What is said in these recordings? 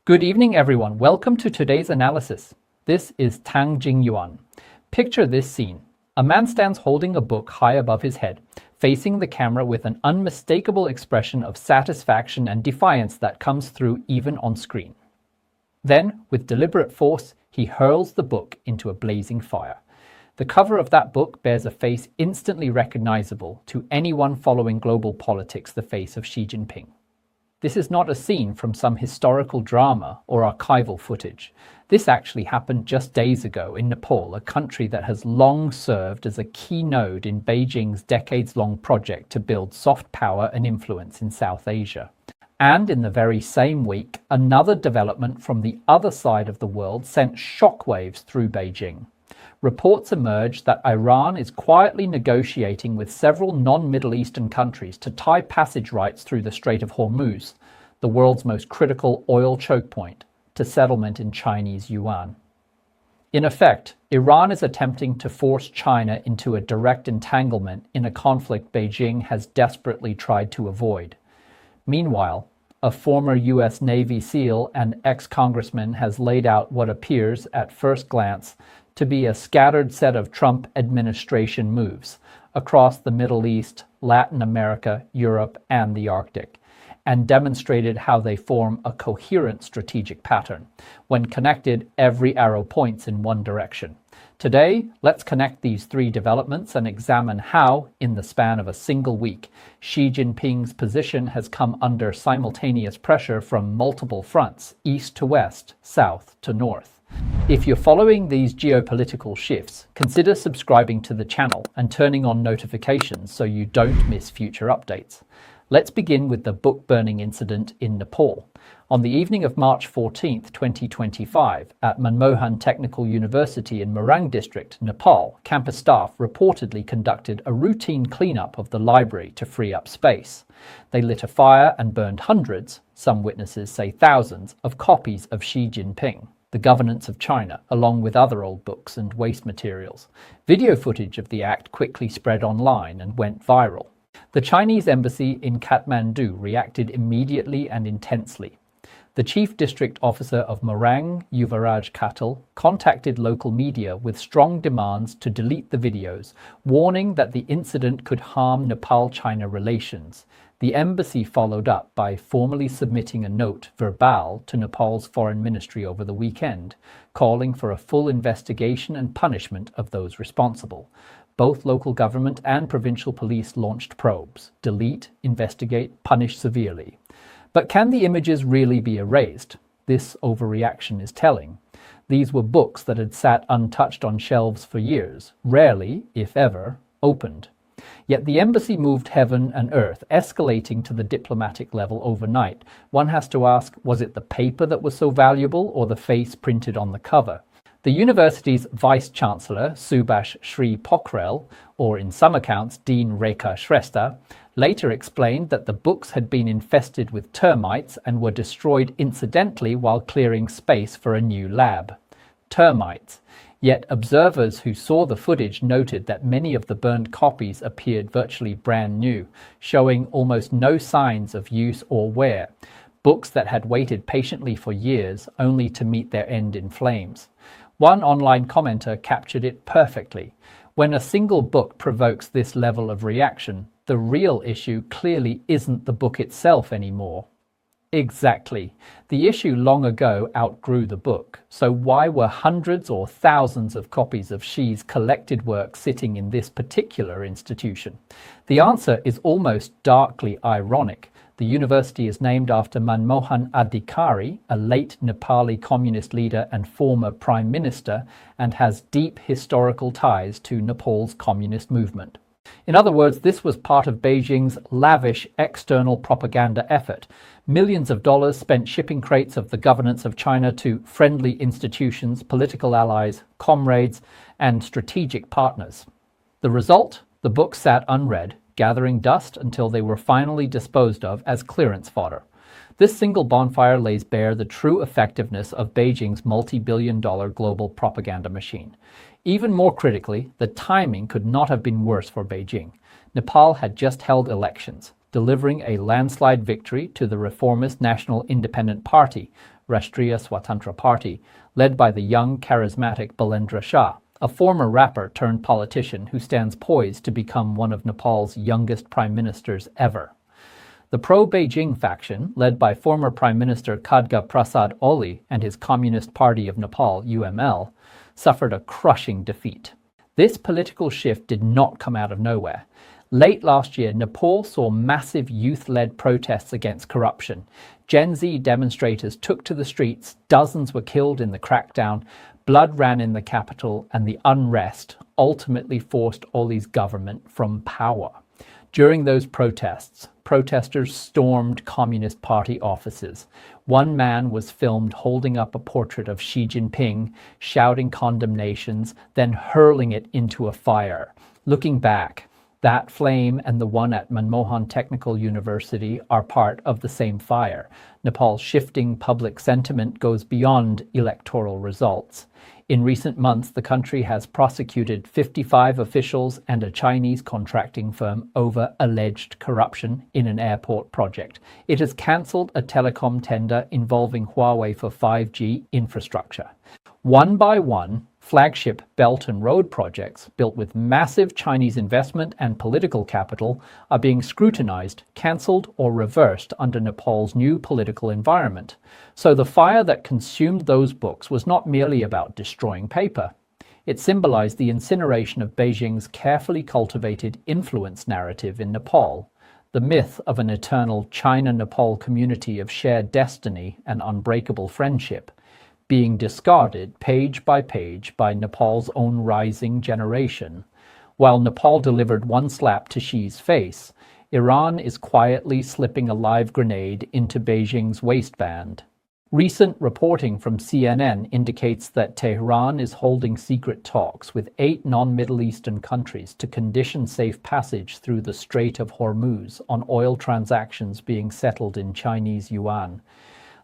Good evening, everyone. Welcome to today's analysis. This is Tang Jingyuan. Picture this scene. A man stands holding a book high above his head, facing the camera with an unmistakable expression of satisfaction and defiance that comes through even on screen. Then, with deliberate force, he hurls the book into a blazing fire. The cover of that book bears a face instantly recognizable to anyone following global politics, the face of Xi Jinping. This is not a scene from some historical drama or archival footage. This actually happened just days ago in Nepal, a country that has long served as a key node in Beijing's decades-long project to build soft power and influence in South Asia. And in the very same week, another development from the other side of the world sent shockwaves through Beijing. Reports emerged that Iran is quietly negotiating with several non-Middle Eastern countries to tie passage rights through the Strait of Hormuz, the world's most critical oil choke point, to settlement in Chinese yuan. In effect, Iran is attempting to force China into a direct entanglement in a conflict Beijing has desperately tried to avoid. Meanwhile, a former U.S. Navy SEAL and ex-congressman has laid out what appears, at first glance, to be a scattered set of Trump administration moves across the Middle East, Latin America, Europe, and the Arctic, and demonstrated how they form a coherent strategic pattern. When connected, every arrow points in one direction. Today, let's connect these three developments and examine how, in the span of a single week, Xi Jinping's position has come under simultaneous pressure from multiple fronts, east to west, south to north. If you're following these geopolitical shifts, consider subscribing to the channel and turning on notifications so you don't miss future updates. Let's begin with the book-burning incident in Nepal. On the evening of March 14, 2025, at Manmohan Technical University in Morang District, Nepal, campus staff reportedly conducted a routine cleanup of the library to free up space. They lit a fire and burned hundreds, some witnesses say thousands, of copies of Xi Jinping, the governance of China, along with other old books and waste materials. Video footage of the act quickly spread online and went viral. The Chinese embassy in Kathmandu reacted immediately and intensely. The chief district officer of Morang, Yuvaraj Katal, contacted local media with strong demands to delete the videos, warning that the incident could harm Nepal-China relations. The embassy followed up by formally submitting a note verbal to Nepal's foreign ministry over the weekend, calling for a full investigation and punishment of those responsible. Both local government and provincial police launched probes: delete, investigate, punish severely. But can the images really be erased? This overreaction is telling. These were books that had sat untouched on shelves for years, rarely, if ever, opened. Yet the embassy moved heaven and earth, escalating to the diplomatic level overnight. One has to ask, was it the paper that was so valuable or the face printed on the cover? The university's vice-chancellor, Subhash Shri Pokhrel, or in some accounts Dean Rekha Shrestha, later explained that the books had been infested with termites and were destroyed incidentally while clearing space for a new lab. Termites. Yet observers who saw the footage noted that many of the burned copies appeared virtually brand new, showing almost no signs of use or wear. Books that had waited patiently for years only to meet their end in flames. One online commenter captured it perfectly. When a single book provokes this level of reaction, the real issue clearly isn't the book itself anymore. Exactly. The issue long ago outgrew the book. So why were hundreds or thousands of copies of Xi's collected work sitting in this particular institution? The answer is almost darkly ironic. The university is named after Manmohan Adhikari, a late Nepali communist leader and former prime minister, and has deep historical ties to Nepal's communist movement. In other words, this was part of Beijing's lavish external propaganda effort. Millions of dollars spent shipping crates of the governance of China to friendly institutions, political allies, comrades, and strategic partners. The result? The books sat unread, gathering dust until they were finally disposed of as clearance fodder. This single bonfire lays bare the true effectiveness of Beijing's multi-billion-dollar global propaganda machine. Even more critically, the timing could not have been worse for Beijing. Nepal had just held elections, delivering a landslide victory to the reformist National Independent Party, Rashtriya Swatantra Party, led by the young, charismatic Balendra Shah, a former rapper turned politician who stands poised to become one of Nepal's youngest prime ministers ever. The pro-Beijing faction, led by former Prime Minister Khadga Prasad Oli and his Communist Party of Nepal, UML, suffered a crushing defeat. This political shift did not come out of nowhere. Late last year, Nepal saw massive youth-led protests against corruption. Gen Z demonstrators took to the streets, dozens were killed in the crackdown, blood ran in the capital, and the unrest ultimately forced Oli's government from power. During those protests, protesters stormed Communist Party offices. One man was filmed holding up a portrait of Xi Jinping, shouting condemnations, then hurling it into a fire. Looking back, that flame and the one at Manmohan Technical University are part of the same fire. Nepal's shifting public sentiment goes beyond electoral results. In recent months, the country has prosecuted 55 officials and a Chinese contracting firm over alleged corruption in an airport project. It has cancelled a telecom tender involving Huawei for 5G infrastructure. One by one, flagship Belt and Road projects, built with massive Chinese investment and political capital, are being scrutinized, cancelled, or reversed under Nepal's new political environment. So the fire that consumed those books was not merely about destroying paper. It symbolized the incineration of Beijing's carefully cultivated influence narrative in Nepal, the myth of an eternal China-Nepal community of shared destiny and unbreakable friendship, being discarded page by page by Nepal's own rising generation. While Nepal delivered one slap to Xi's face, Iran is quietly slipping a live grenade into Beijing's waistband. Recent reporting from CNN indicates that Tehran is holding secret talks with 8 non-Middle Eastern countries to condition safe passage through the Strait of Hormuz on oil transactions being settled in Chinese yuan.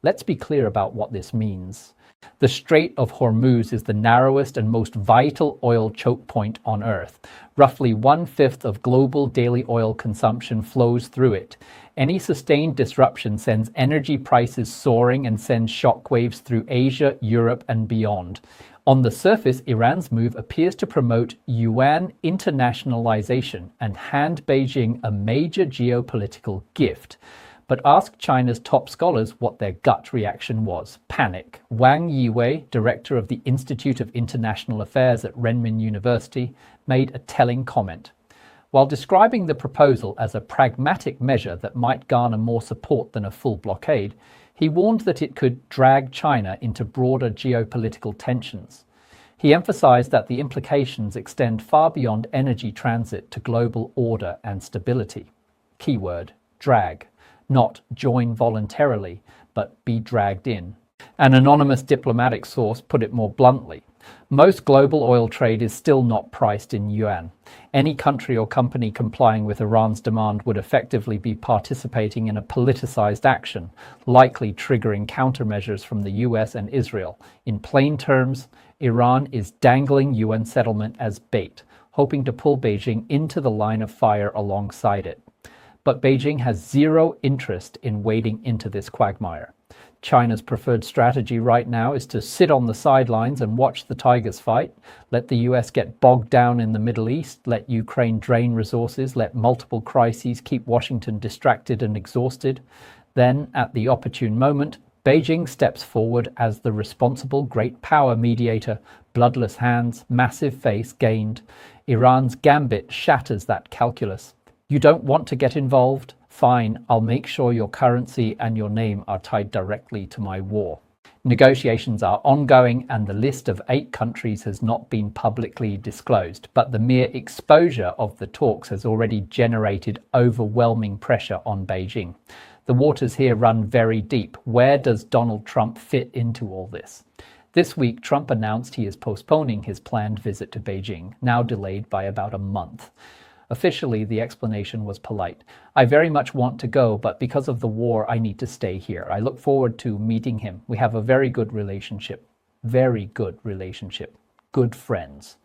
Let's be clear about what this means. The Strait of Hormuz is the narrowest and most vital oil choke point on Earth. Roughly 1/5 of global daily oil consumption flows through it. Any sustained disruption sends energy prices soaring and sends shockwaves through Asia, Europe, and beyond. On the surface, Iran's move appears to promote yuan internationalization and hand Beijing a major geopolitical gift. But ask China's top scholars what their gut reaction was. Panic. Wang Yiwei, director of the Institute of International Affairs at Renmin University, made a telling comment. While describing the proposal as a pragmatic measure that might garner more support than a full blockade, he warned that it could drag China into broader geopolitical tensions. He emphasized that the implications extend far beyond energy transit to global order and stability. Keyword, drag. Not join voluntarily, but be dragged in. An anonymous diplomatic source put it more bluntly. Most global oil trade is still not priced in yuan. Any country or company complying with Iran's demand would effectively be participating in a politicized action, likely triggering countermeasures from the US and Israel. In plain terms, Iran is dangling UN settlement as bait, hoping to pull Beijing into the line of fire alongside it. But Beijing has zero interest in wading into this quagmire. China's preferred strategy right now is to sit on the sidelines and watch the tigers fight, let the US get bogged down in the Middle East, let Ukraine drain resources, let multiple crises keep Washington distracted and exhausted. Then, at the opportune moment, Beijing steps forward as the responsible great power mediator, bloodless hands, massive face gained. Iran's gambit shatters that calculus. You don't want to get involved? Fine, I'll make sure your currency and your name are tied directly to my war. Negotiations are ongoing and the list of 8 countries has not been publicly disclosed, but the mere exposure of the talks has already generated overwhelming pressure on Beijing. The waters here run very deep. Where does Donald Trump fit into all this? This week, Trump announced he is postponing his planned visit to Beijing, now delayed by about a month. Officially, the explanation was polite. I very much want to go, but because of the war, I need to stay here. I look forward to meeting him. We have a very good relationship. Very good relationship. Good friends.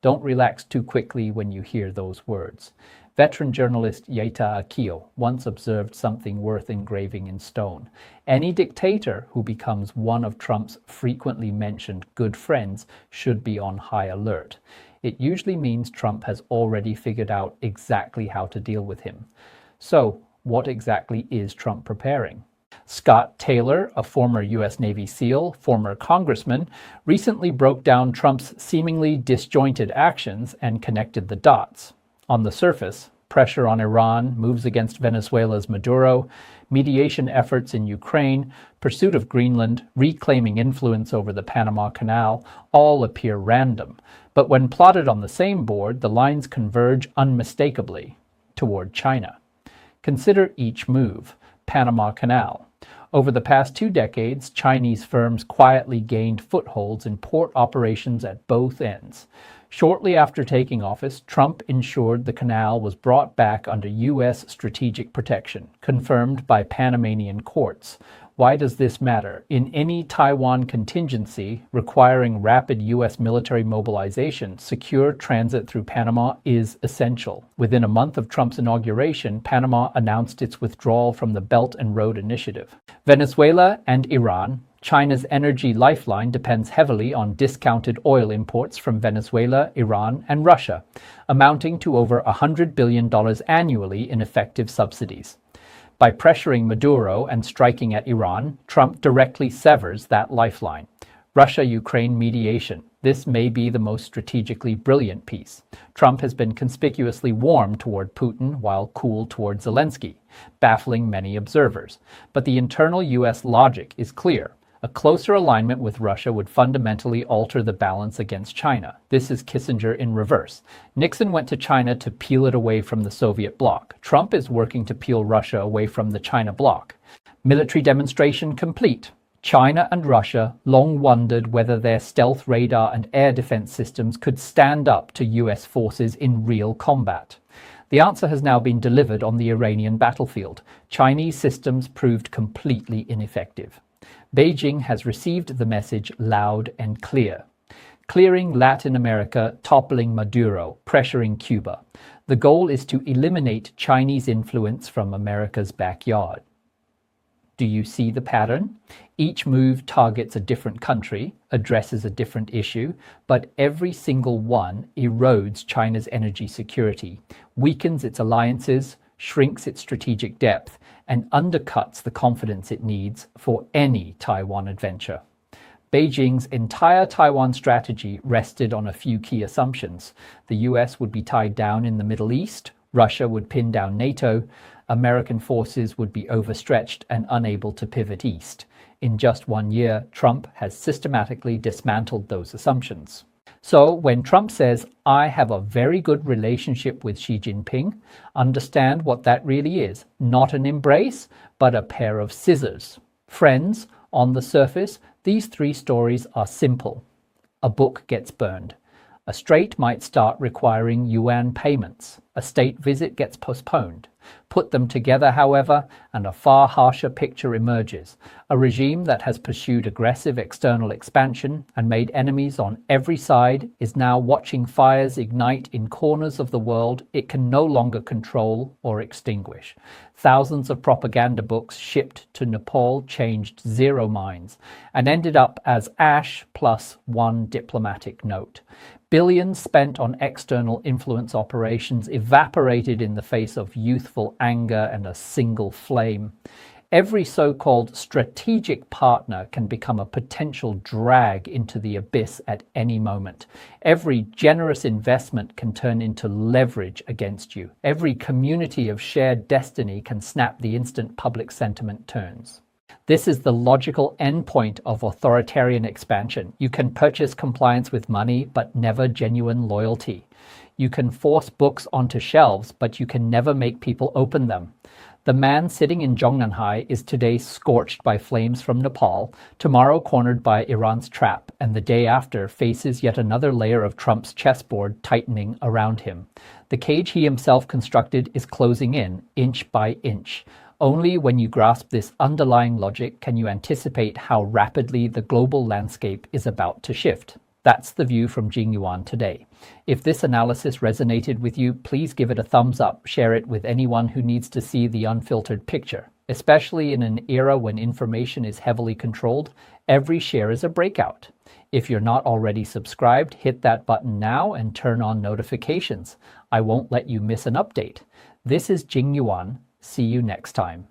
Don't relax too quickly when you hear those words. Veteran journalist Yeta Akio once observed something worth engraving in stone. Any dictator who becomes one of Trump's frequently mentioned good friends should be on high alert. It usually means Trump has already figured out exactly how to deal with him. So, what exactly is Trump preparing? Scott Taylor, a former U.S. Navy SEAL, former congressman, recently broke down Trump's seemingly disjointed actions and connected the dots. On the surface, pressure on Iran, moves against Venezuela's Maduro, mediation efforts in Ukraine, pursuit of Greenland, reclaiming influence over the Panama Canal, all appear random. But when plotted on the same board, the lines converge unmistakably toward China. Consider each move. Panama Canal. Over the past 2 decades, Chinese firms quietly gained footholds in port operations at both ends. Shortly after taking office, Trump ensured the canal was brought back under U.S. strategic protection, confirmed by Panamanian courts. Why does this matter? In any Taiwan contingency requiring rapid U.S. military mobilization, secure transit through Panama is essential. Within a month of Trump's inauguration, Panama announced its withdrawal from the Belt and Road Initiative. Venezuela and Iran. China's energy lifeline depends heavily on discounted oil imports from Venezuela, Iran, and Russia, amounting to over $100 billion annually in effective subsidies. By pressuring Maduro and striking at Iran, Trump directly severs that lifeline. Russia-Ukraine mediation. This may be the most strategically brilliant piece. Trump has been conspicuously warm toward Putin while cool toward Zelensky, baffling many observers. But the internal U.S. logic is clear. A closer alignment with Russia would fundamentally alter the balance against China. This is Kissinger in reverse. Nixon went to China to peel it away from the Soviet bloc. Trump is working to peel Russia away from the China bloc. Military demonstration complete. China and Russia long wondered whether their stealth radar and air defense systems could stand up to U.S. forces in real combat. The answer has now been delivered on the Iranian battlefield. Chinese systems proved completely ineffective. Beijing has received the message loud and clear. Clearing Latin America, toppling Maduro, pressuring Cuba. The goal is to eliminate Chinese influence from America's backyard. Do you see the pattern? Each move targets a different country, addresses a different issue, but every single one erodes China's energy security, weakens its alliances, shrinks its strategic depth, and undercuts the confidence it needs for any Taiwan adventure. Beijing's entire Taiwan strategy rested on a few key assumptions. The US would be tied down in the Middle East, Russia would pin down NATO, American forces would be overstretched and unable to pivot east. In just 1 year, Trump has systematically dismantled those assumptions. So when Trump says, "I have a very good relationship with Xi Jinping," understand what that really is. Not an embrace, but a pair of scissors. Friends, on the surface, these 3 stories are simple. A book gets burned. A strait might start requiring yuan payments. A state visit gets postponed. Put them together, however, and a far harsher picture emerges. A regime that has pursued aggressive external expansion and made enemies on every side is now watching fires ignite in corners of the world it can no longer control or extinguish. Thousands of propaganda books shipped to Nepal changed 0 minds and ended up as ash plus 1 diplomatic note. Billions spent on external influence operations evaporated in the face of youthful anger and a single flame. Every so-called strategic partner can become a potential drag into the abyss at any moment. Every generous investment can turn into leverage against you. Every community of shared destiny can snap the instant public sentiment turns. This is the logical endpoint of authoritarian expansion. You can purchase compliance with money, but never genuine loyalty. You can force books onto shelves, but you can never make people open them. The man sitting in Zhongnanhai is today scorched by flames from Nepal, tomorrow cornered by Iran's trap, and the day after faces yet another layer of Trump's chessboard tightening around him. The cage he himself constructed is closing in, inch by inch. Only when you grasp this underlying logic can you anticipate how rapidly the global landscape is about to shift. That's the view from Jingyuan today. If this analysis resonated with you, please give it a thumbs up, share it with anyone who needs to see the unfiltered picture. Especially in an era when information is heavily controlled, every share is a breakout. If you're not already subscribed, hit that button now and turn on notifications. I won't let you miss an update. This is Jingyuan. See you next time.